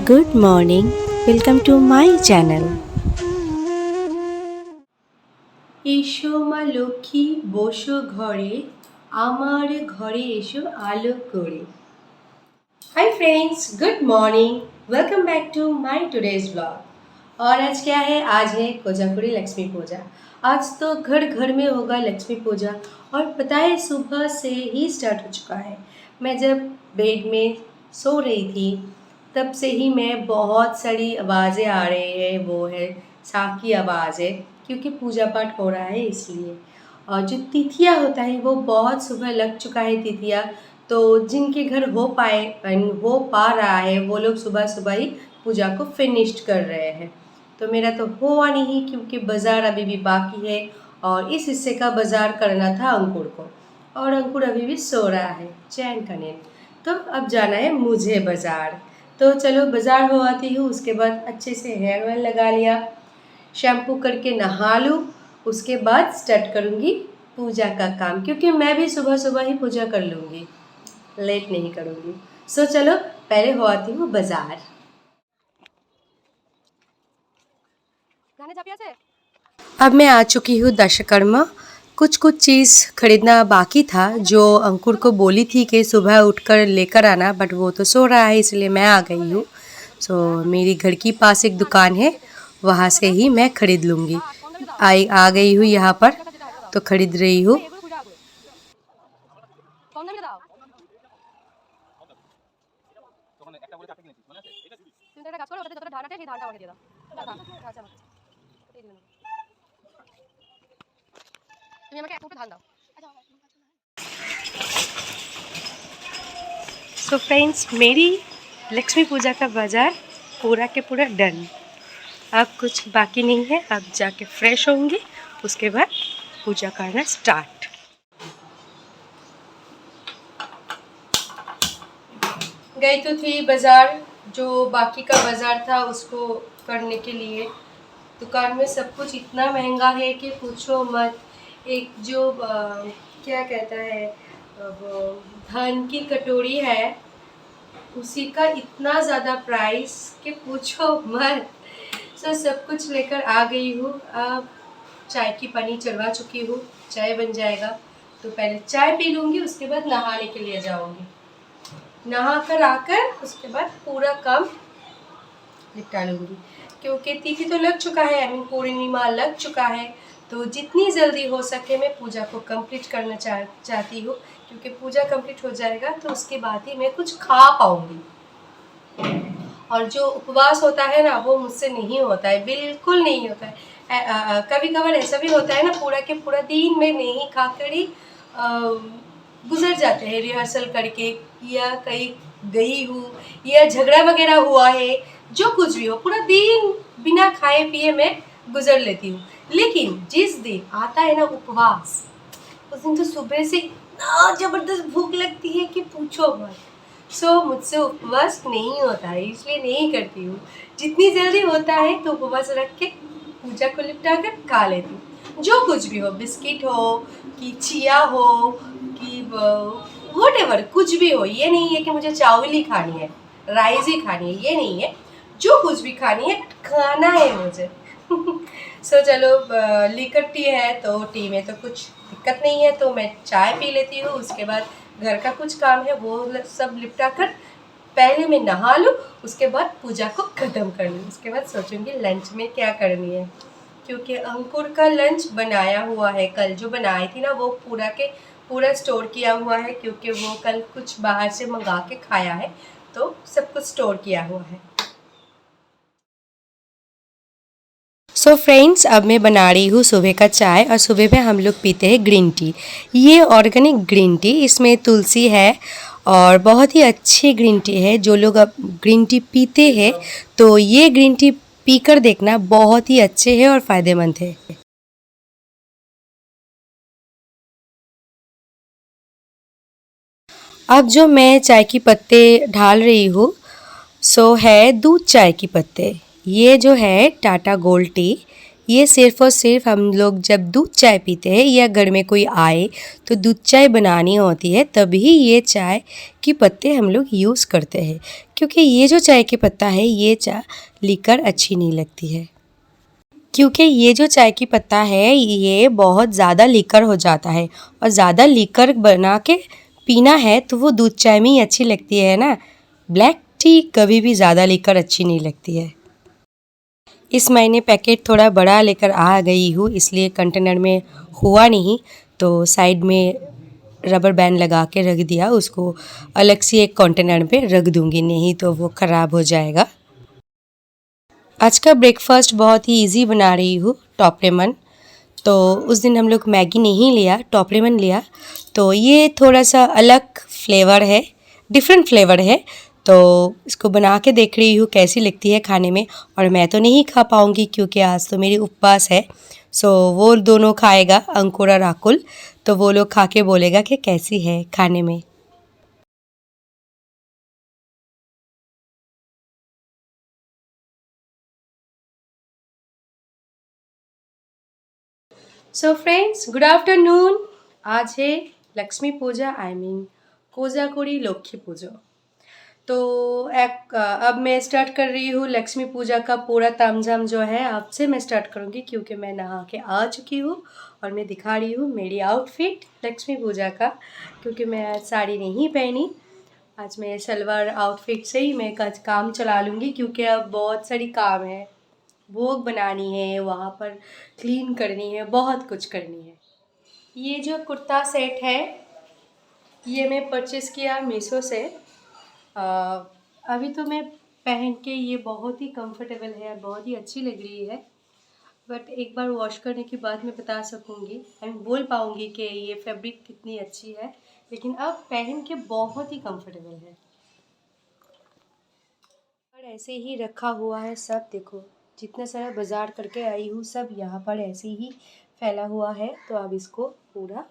Good morning, welcome to my channel. এসো মা লক্ষ্মী বসো ঘরে আমার ঘরে এসো আলো করে। Hi friends, good morning. Welcome back to my today's vlog. और आज क्या है? आज है कोजागुड़ी लक्ष्मी पूजा। आज तो घर घर में होगा लक्ष्मी पूजा और पता है सुबह से ही स्टार्ट हो चुका है। मैं जब बेड में सो रही थी तब से ही मैं बहुत सारी आवाज़ें आ रही है, वो है शाख की आवाज़ है क्योंकि पूजा पाठ हो रहा है इसलिए। और जो तिथिया होता है वो बहुत सुबह लग चुका है तिथिया, तो जिनके घर हो पा रहा है वो लोग सुबह सुबह ही पूजा को फिनिश्ड कर रहे हैं। तो मेरा तो हुआ नहीं क्योंकि बाज़ार अभी भी बाकी है और इस हिस्से का बाज़ार करना था अंकुर को, और अंकुर अभी भी सो रहा है चैन का नींद। तो अब जाना है मुझे बाज़ार। तो चलो बाज़ार हो आती हूँ, उसके बाद अच्छे से हेयर ऑयल लगा लिया, शैम्पू करके नहा लूँ, उसके बाद स्टार्ट करूँगी पूजा का काम क्योंकि मैं भी सुबह सुबह ही पूजा कर लूँगी, लेट नहीं करूँगी। सो चलो पहले हो आती हूँ बाज़ार। अब मैं आ चुकी हूँ दशकर्मा। कुछ कुछ चीज़ खरीदना बाकी था जो अंकुर को बोली थी कि सुबह उठकर लेकर आना, बट वो तो सो रहा है इसलिए मैं आ गई हूँ। सो मेरी घर के पास एक दुकान है, वहाँ से ही मैं खरीद लूँगी। आ गई हूँ यहाँ पर तो खरीद रही हूँ। सो फ्रेंड्स, मेरी लक्ष्मी पूजा का बाज़ार पूरा के पूरा डन। अब कुछ बाकी नहीं है, अब जाके फ्रेश होंगी, उसके बाद पूजा करना स्टार्ट। गई तो थी बाज़ार, जो बाकी का बाज़ार था उसको करने के लिए। दुकान में सब कुछ इतना महंगा है कि पूछो मत। एक जो क्या कहता है वो धान की कटोरी है, उसी का इतना ज़्यादा प्राइस कि पूछो मत। सो सब कुछ लेकर आ गई हूँ। अब चाय की पानी चढ़वा चुकी हूँ, चाय बन जाएगा तो पहले चाय पी लूँगी, उसके बाद नहाने के लिए जाऊँगी। नहा कर आकर उसके बाद पूरा काम निपटा लूँगी क्योंकि तिथि तो लग चुका है, पूर्णिमा लग चुका है। तो जितनी जल्दी हो सके मैं पूजा को कंप्लीट करना चाहती हूँ क्योंकि पूजा कंप्लीट हो जाएगा तो उसके बाद ही मैं कुछ खा पाऊँगी। और जो उपवास होता है ना वो मुझसे नहीं होता है, बिल्कुल नहीं होता है। कभी कभार ऐसा भी होता है ना, पूरा के पूरा दिन में नहीं खाकर ही गुजर जाते हैं रिहर्सल करके, या कहीं गई हूँ या झगड़ा वगैरह हुआ है, जो कुछ भी हो पूरा दिन बिना खाए पिए मैं गुजर लेती हूँ। लेकिन जिस दिन आता है ना उपवास, उस दिन तो सुबह से इतना ज़बरदस्त भूख लगती है कि पूछो मत। सो मुझसे उपवास नहीं होता है इसलिए नहीं करती हूँ। जितनी जल्दी होता है तो उपवास रख के पूजा को निपटा कर खा लेती हूँ। जो कुछ भी हो, बिस्किट हो कि चिया हो कि व्हाटएवर, कुछ भी हो। ये नहीं है कि मुझे चावल ही खानी है, राइस ही खानी है, ये नहीं है। जो कुछ भी खानी है खाना है मुझे। सो चलो, लीकर टी है तो टी में तो कुछ दिक्कत नहीं है, तो मैं चाय पी लेती हूँ। उसके बाद घर का कुछ काम है वो सब निपटा कर पहले मैं नहा लूँ, उसके बाद पूजा को ख़त्म कर लूँ। उसके बाद सोचूंगी लंच में क्या करनी है, क्योंकि अंकुर का लंच बनाया हुआ है। कल जो बनाई थी ना वो पूरा के पूरा स्टोर किया हुआ है क्योंकि वो कल कुछ बाहर से मंगा के खाया है, तो सब कुछ स्टोर किया हुआ है। सो फ्रेंड्स, अब मैं बना रही हूँ सुबह का चाय, और सुबह में हम लोग पीते हैं ग्रीन टी। ये ऑर्गेनिक ग्रीन टी, इसमें तुलसी है और बहुत ही अच्छी ग्रीन टी है। जो लोग अब ग्रीन टी पीते हैं तो ये ग्रीन टी पीकर देखना, बहुत ही अच्छे है और फ़ायदेमंद है। अब जो मैं चाय की पत्ते ढाल रही हूँ सो है दूध चाय की पत्ते। ये जो है टाटा गोल्ड टी, ये सिर्फ़ और सिर्फ हम लोग जब दूध चाय पीते हैं या घर में कोई आए तो दूध चाय बनानी होती है तभी ये चाय की पत्ते हम लोग यूज़ करते हैं, क्योंकि ये जो चाय की पत्ता है ये चाय लिकर अच्छी नहीं लगती है, क्योंकि ये जो चाय की पत्ता है ये बहुत ज़्यादा लीकर हो जाता है और ज़्यादा लीकर बना के पीना है तो वो दूध चाय में ही अच्छी लगती है ना। ब्लैक टी कभी भी ज़्यादा लीकर अच्छी नहीं लगती है। इस महीने पैकेट थोड़ा बड़ा लेकर आ गई हूँ, इसलिए कंटेनर में हुआ नहीं तो साइड में रबर बैंड लगा के रख दिया, उसको अलग से एक कंटेनर पे रख दूँगी, नहीं तो वो ख़राब हो जाएगा। आज का ब्रेकफास्ट बहुत ही इजी बना रही हूँ, टॉप लेमन। तो उस दिन हम लोग मैगी नहीं लिया, टॉप लेमन लिया, तो ये थोड़ा सा अलग फ्लेवर है, डिफरेंट फ्लेवर है, तो इसको बना के देख रही हूँ कैसी लगती है खाने में। और मैं तो नहीं खा पाऊँगी क्योंकि आज तो मेरी उपवास है। सो वो दोनों खाएगा, अंकुर और राकुल, तो वो लोग खा के बोलेगा कि कैसी है खाने में। So friends, good afternoon. आज है लक्ष्मी पूजा, आई मीन कोजागुड़ी लक्ष्मी पूजा। तो अब मैं स्टार्ट कर रही हूँ लक्ष्मी पूजा का पूरा तामझाम जो है अब से मैं स्टार्ट करूँगी, क्योंकि मैं नहा के आ चुकी हूँ और मैं दिखा रही हूँ मेरी आउटफिट लक्ष्मी पूजा का, क्योंकि मैं आज साड़ी नहीं पहनी। आज मैं सलवार आउटफिट से ही मैं काम चला लूँगी, क्योंकि अब बहुत सारी काम है, भोग बनानी है, वहाँ पर क्लीन करनी है, बहुत कुछ करनी है। ये जो कुर्ता सेट है ये मैं परचेज़ किया मीशो से। अभी तो मैं पहन के ये बहुत ही कंफर्टेबल है, बहुत ही अच्छी लग रही है, बट एक बार वॉश करने के बाद मैं बता सकूँगी, मैं बोल पाऊँगी कि ये फैब्रिक कितनी अच्छी है, लेकिन अब पहन के बहुत ही कंफर्टेबल है। और ऐसे ही रखा हुआ है सब, देखो जितना सारा बाज़ार करके आई हूँ सब यहाँ पर ऐसे ही फैला हुआ है, तो अब इसको पूरा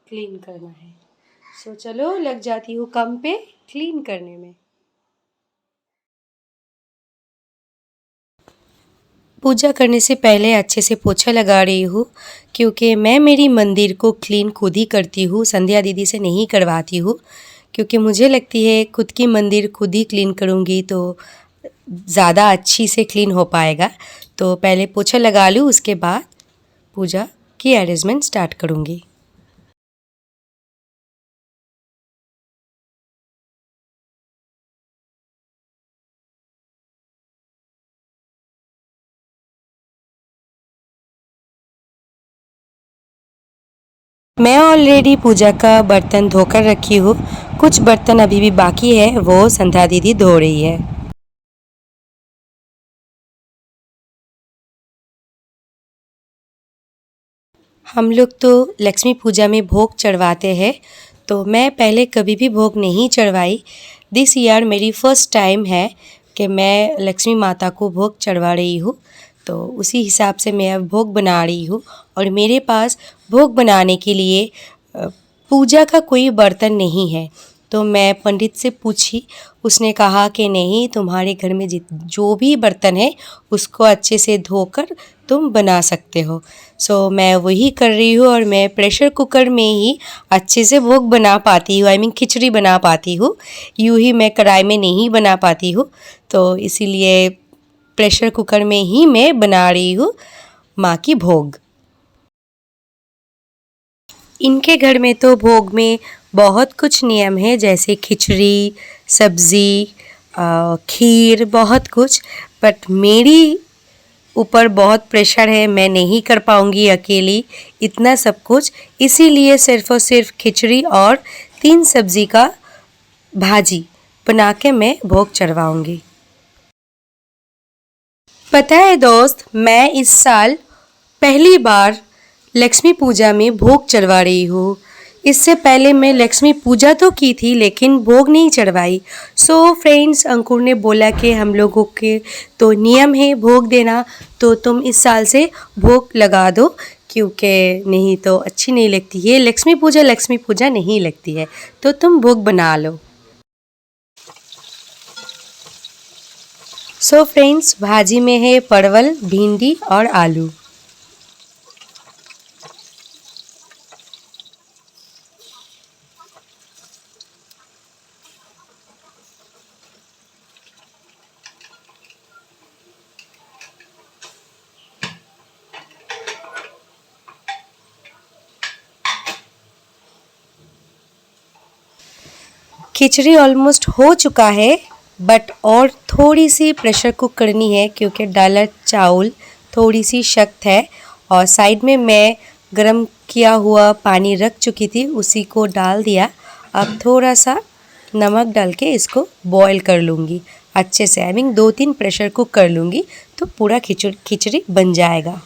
क्लीन करना है। सो चलो लग जाती हूँ काम पे क्लीन करने में। पूजा करने से पहले अच्छे से पोछा लगा रही हूँ, क्योंकि मैं मेरी मंदिर को क्लीन खुद ही करती हूँ, संध्या दीदी से नहीं करवाती हूँ, क्योंकि मुझे लगती है खुद की मंदिर खुद ही क्लीन करूँगी तो ज़्यादा अच्छी से क्लीन हो पाएगा। तो पहले पोछा लगा लूँ, उसके बाद पूजा की अरेंजमेंट स्टार्ट करूँगी। मैं ऑलरेडी पूजा का बर्तन धोकर रखी हूँ, कुछ बर्तन अभी भी बाकी है, वो संध्या दीदी धो रही है। हम लोग तो लक्ष्मी पूजा में भोग चढ़वाते हैं, तो मैं पहले कभी भी भोग नहीं चढ़वाई। दिस ईयर मेरी फर्स्ट टाइम है कि मैं लक्ष्मी माता को भोग चढ़वा रही हूँ, तो उसी हिसाब से मैं अब भोग बना रही हूँ। और मेरे पास भोग बनाने के लिए पूजा का कोई बर्तन नहीं है, तो मैं पंडित से पूछी, उसने कहा कि नहीं, तुम्हारे घर में जो भी बर्तन है उसको अच्छे से धोकर तुम बना सकते हो। सो मैं वही कर रही हूँ, और मैं प्रेशर कुकर में ही अच्छे से भोग बना पाती हूँ, आई मीन खिचड़ी बना पाती हूँ, यूँ ही मैं कढ़ाई में नहीं बना पाती हूँ। तो इसीलिए प्रेशर कुकर में ही मैं बना रही हूँ माँ की भोग। इनके घर में तो भोग में बहुत कुछ नियम है, जैसे खिचड़ी, सब्ज़ी, खीर, बहुत कुछ, बट मेरी ऊपर बहुत प्रेशर है, मैं नहीं कर पाऊँगी अकेली इतना सब कुछ, इसीलिए सिर्फ़ और सिर्फ खिचड़ी और 3 सब्ज़ी का भाजी बना के मैं भोग चढ़वाऊँगी। पता है दोस्त, मैं इस साल पहली बार लक्ष्मी पूजा में भोग चढ़वा रही हूँ। इससे पहले मैं लक्ष्मी पूजा तो की थी लेकिन भोग नहीं चढ़वाई। सो फ्रेंड्स, अंकुर ने बोला कि हम लोगों के तो नियम है भोग देना, तो तुम इस साल से भोग लगा दो, क्योंकि नहीं तो अच्छी नहीं लगती है, लक्ष्मी पूजा नहीं लगती है, तो तुम भोग बना लो। सो फ्रेंड्स, भाजी में है परवल, भिंडी और आलू। खिचड़ी ऑलमोस्ट हो चुका है, बट और थोड़ी सी प्रेशर कुक करनी है क्योंकि डाला चावल थोड़ी सी सख्त है। और साइड में मैं गरम किया हुआ पानी रख चुकी थी, उसी को डाल दिया। अब थोड़ा सा नमक डाल के इसको बॉईल कर लूँगी अच्छे से। आई मीन 2-3 प्रेशर कुक कर लूँगी तो पूरा खिचड़ी बन जाएगा।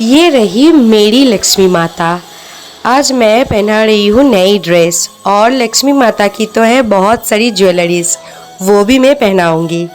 ये रही मेरी लक्ष्मी माता। आज मैं पहना रही हूँ नई ड्रेस, और लक्ष्मी माता की तो है बहुत सारी ज्वेलरीज, वो भी मैं पहनाऊंगी।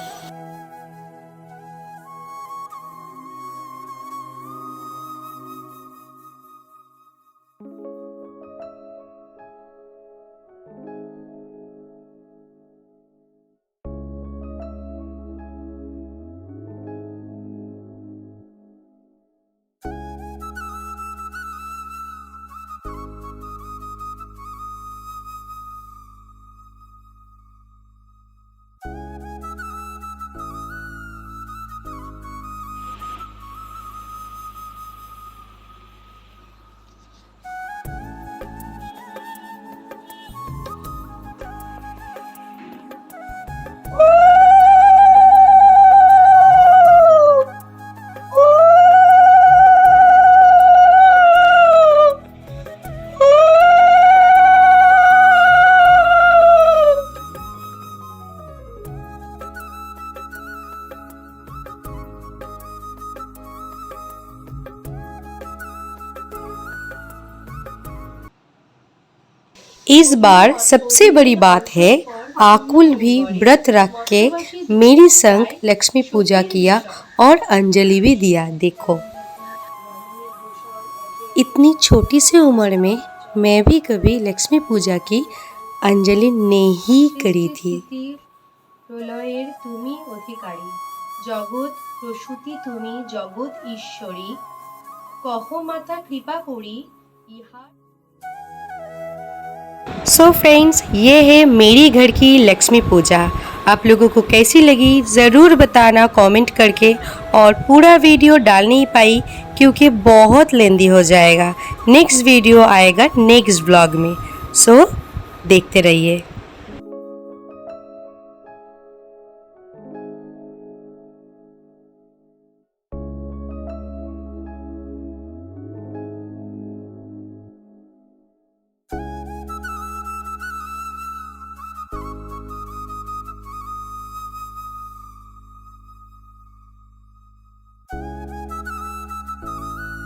इस बार सबसे बड़ी बात है, आकुल भी व्रत रख के मेरी संग लक्ष्मी पूजा किया और अंजलि भी दिया। देखो, इतनी छोटी सी उम्र में मैं भी कभी लक्ष्मी पूजा की अंजलि नहीं करी थी। প্রলয়ের তুমি অধিকারী, জগৎ প্রসূতি তুমি জগৎ ঈশ্বরী, কহ মাতা কৃপা করি ইহার। सो फ्रेंड्स, ये है मेरी घर की लक्ष्मी पूजा। आप लोगों को कैसी लगी ज़रूर बताना कमेंट करके। और पूरा वीडियो डाल नहीं पाई क्योंकि बहुत लेंदी हो जाएगा। नेक्स्ट वीडियो आएगा नेक्स्ट ब्लॉग में, सो देखते रहिए।